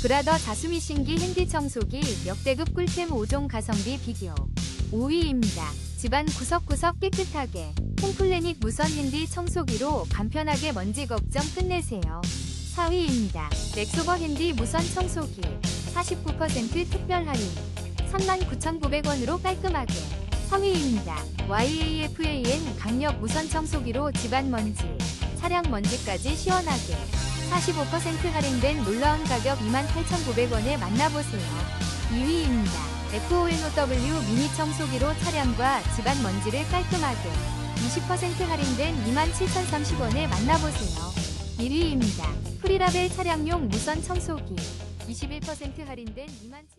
브라더 자수미 신기 핸디 청소기 역대급 꿀템 5종 가성비 비교. 5위입니다. 집안 구석구석 깨끗하게 홈플래닛 무선 핸디 청소기로 간편하게 먼지 걱정 끝내세요. 4위입니다. 렉소버 핸디 무선 청소기 49% 특별 할인 39,900원으로 깔끔하게. 3위입니다. YAFAN 강력 무선 청소기로 집안 먼지, 차량 먼지까지 시원하게 45% 할인된 놀라운 가격 28,900원에 만나보세요. 2위입니다. FONOW 미니 청소기로 차량과 집안 먼지를 깔끔하게 20% 할인된 27,030원에 만나보세요. 1위입니다. 프리라벨 차량용 무선 청소기 21% 할인된 27,000원